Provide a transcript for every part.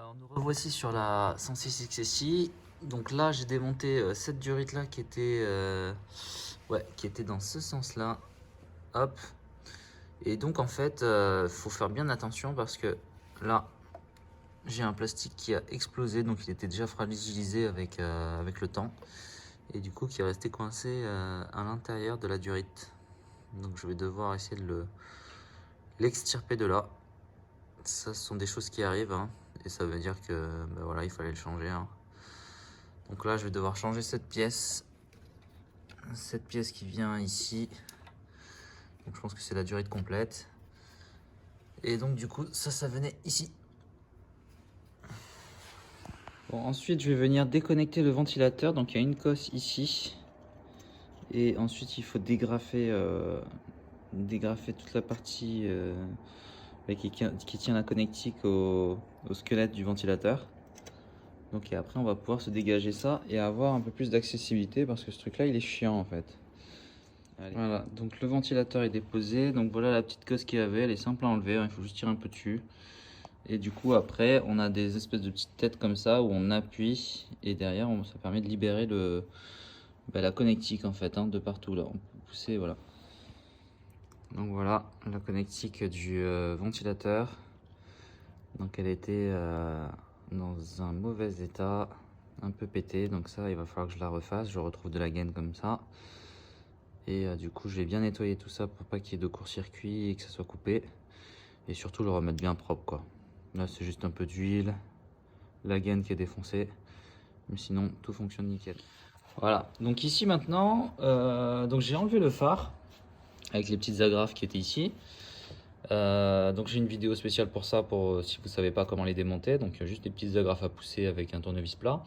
Alors nous revoici sur la 106XSI. Donc là j'ai démonté cette durite là qui était dans ce sens là. Hop. Et donc en fait faut faire bien attention parce que là j'ai un plastique qui a explosé, donc il était déjà fragilisé avec le temps. Et du coup qui est resté coincé à l'intérieur de la durite. Donc je vais devoir essayer de l'extirper de là. Ça, ce sont des choses qui arrivent, hein, et ça veut dire que ben voilà, il fallait le changer, hein. Donc là, je vais devoir changer cette pièce qui vient ici. Donc je pense que c'est la durite complète. Et donc du coup, ça venait ici. Bon, ensuite, je vais venir déconnecter le ventilateur. Donc il y a une cosse ici. Et ensuite, il faut dégrafer toute la partie qui tient la connectique au squelette du ventilateur. Donc et après on va pouvoir se dégager ça et avoir un peu plus d'accessibilité parce que ce truc là il est chiant en fait. Allez. Voilà, donc le ventilateur est déposé. Donc voilà la petite cosse qu'il y avait, elle est simple à enlever, hein, il faut juste tirer un peu dessus. Et du coup après on a des espèces de petites têtes comme ça où on appuie et derrière ça permet de libérer la connectique en fait, hein, de partout là. On peut pousser, voilà. Donc voilà la connectique du ventilateur. Donc elle était dans un mauvais état, un peu pété, donc ça il va falloir que je la refasse, je retrouve de la gaine comme ça. Et du coup je vais bien nettoyer tout ça pour pas qu'il y ait de court-circuit et que ça soit coupé. Et surtout le remettre bien propre quoi. Là c'est juste un peu d'huile, la gaine qui est défoncée, mais sinon tout fonctionne nickel. Voilà, donc ici maintenant, donc j'ai enlevé le phare avec les petites agrafes qui étaient ici. Donc j'ai une vidéo spéciale pour ça, pour si vous savez pas comment les démonter. Donc juste des petites agrafes à pousser avec un tournevis plat.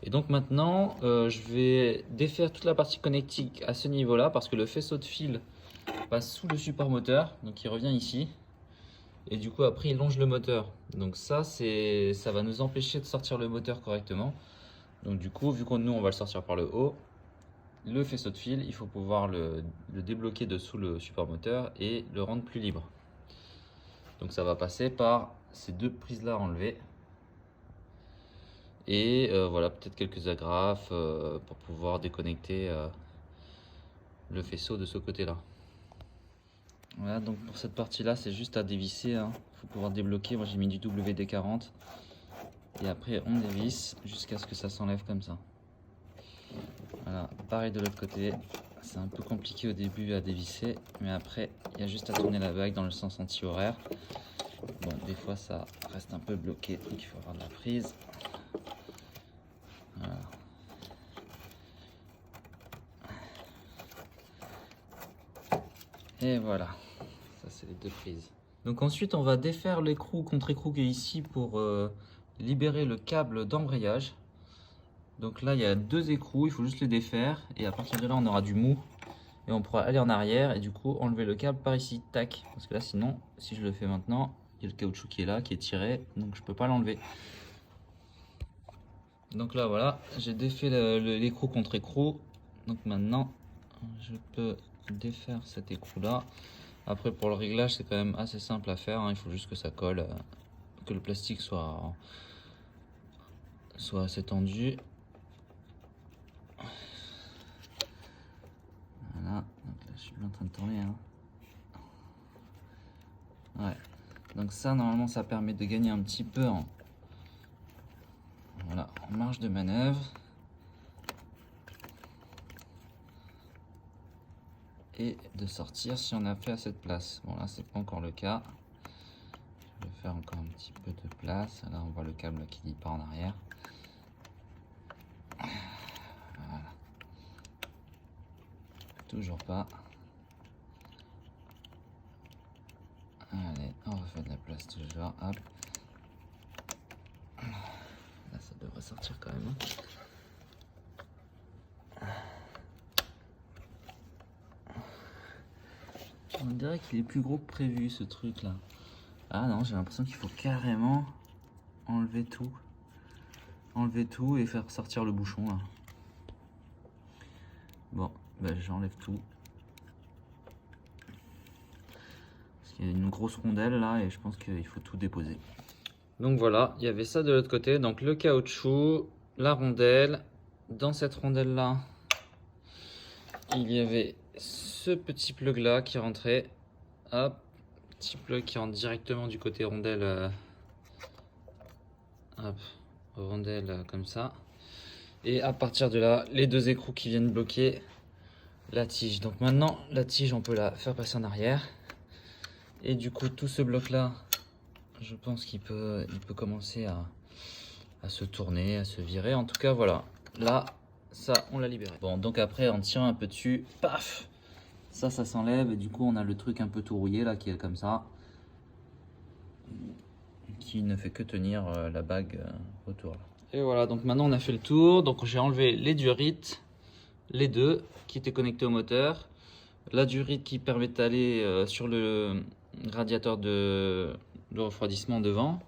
Et donc maintenant je vais défaire toute la partie connectique à ce niveau là parce que le faisceau de fil passe sous le support moteur, donc il revient ici et du coup après il longe le moteur. Donc ça va nous empêcher de sortir le moteur correctement. Donc du coup vu qu'on nous on va le sortir par le haut, le faisceau de fil il faut pouvoir le débloquer dessous le support moteur et le rendre plus libre. Donc ça va passer par ces deux prises là enlevées. Et voilà, peut-être quelques agrafes pour pouvoir déconnecter le faisceau de ce côté là. Voilà, donc pour cette partie là c'est juste à dévisser, hein. Faut pouvoir débloquer. Moi j'ai mis du WD-40 et après on dévisse jusqu'à ce que ça s'enlève comme ça. Voilà, pareil de l'autre côté, c'est un peu compliqué au début à dévisser, mais après il y a juste à tourner la bague dans le sens anti-horaire. Bon, des fois ça reste un peu bloqué, donc il faut avoir de la prise. Voilà. Et voilà, ça c'est les deux prises. Donc ensuite on va défaire l'écrou contre écrou qui est ici pour libérer le câble d'embrayage. Donc là il y a deux écrous, il faut juste les défaire et à partir de là on aura du mou et on pourra aller en arrière et du coup enlever le câble par ici, tac. Parce que là sinon, si je le fais maintenant, il y a le caoutchouc qui est là, qui est tiré, donc je peux pas l'enlever. Donc là voilà, j'ai défait l'écrou contre écrou. Donc maintenant je peux défaire cet écrou là. Après pour le réglage c'est quand même assez simple à faire, hein. Il faut juste que ça colle, que le plastique soit assez tendu. Voilà, donc là je suis bien en train de tourner, hein. Ouais, donc ça normalement ça permet de gagner un petit peu en marge de manœuvre. Et de sortir si on a fait assez de place. Bon là c'est pas encore le cas. Je vais faire encore un petit peu de place. Là on voit le câble qui dit pas en arrière. Voilà. Toujours pas. Allez, on refait de la place toujours. Hop. Là ça devrait sortir quand même. On dirait qu'il est plus gros que prévu ce truc là. Ah non, j'ai l'impression qu'il faut carrément enlever tout. Enlever tout et faire sortir le bouchon là. Bon, ben j'enlève tout. Parce qu'il y a une grosse rondelle là et je pense qu'il faut tout déposer. Donc voilà, il y avait ça de l'autre côté. Donc le caoutchouc, la rondelle. Dans cette rondelle là, il y avait ce petit plug là qui rentrait. Hop, petit plug qui rentre directement du côté rondelle. Hop, rondelle comme ça. Et à partir de là, les deux écrous qui viennent bloquer la tige. Donc maintenant, la tige, on peut la faire passer en arrière. Et du coup, tout ce bloc là, je pense qu'il peut commencer à se tourner, à se virer. En tout cas, voilà. Là, ça, on l'a libéré. Bon, donc après, en tirant un peu dessus, paf, ça s'enlève. Et du coup, on a le truc un peu tout rouillé là, qui est comme ça, qui ne fait que tenir la bague autour. Et voilà, donc maintenant on a fait le tour. Donc j'ai enlevé les durites, les deux qui étaient connectés au moteur. La durite qui permet d'aller sur le radiateur de refroidissement devant.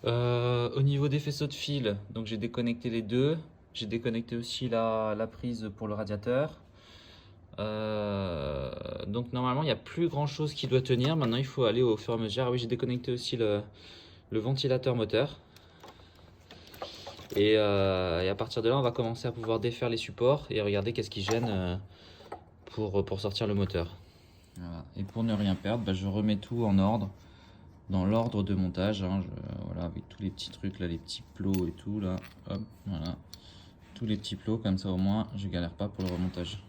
Au niveau des faisceaux de fil, donc j'ai déconnecté les deux. J'ai déconnecté aussi la prise pour le radiateur. Donc normalement il n'y a plus grand chose qui doit tenir. Maintenant il faut aller au fur et à mesure. Ah oui, j'ai déconnecté aussi le ventilateur moteur. Et à partir de là on va commencer à pouvoir défaire les supports et regarder qu'est-ce qui gêne pour sortir le moteur. Voilà. Et pour ne rien perdre, bah, je remets tout en ordre, dans l'ordre de montage, hein, voilà, avec tous les petits trucs là, les petits plots et tout là, hop, voilà, tous les petits plots, comme ça au moins je galère pas pour le remontage.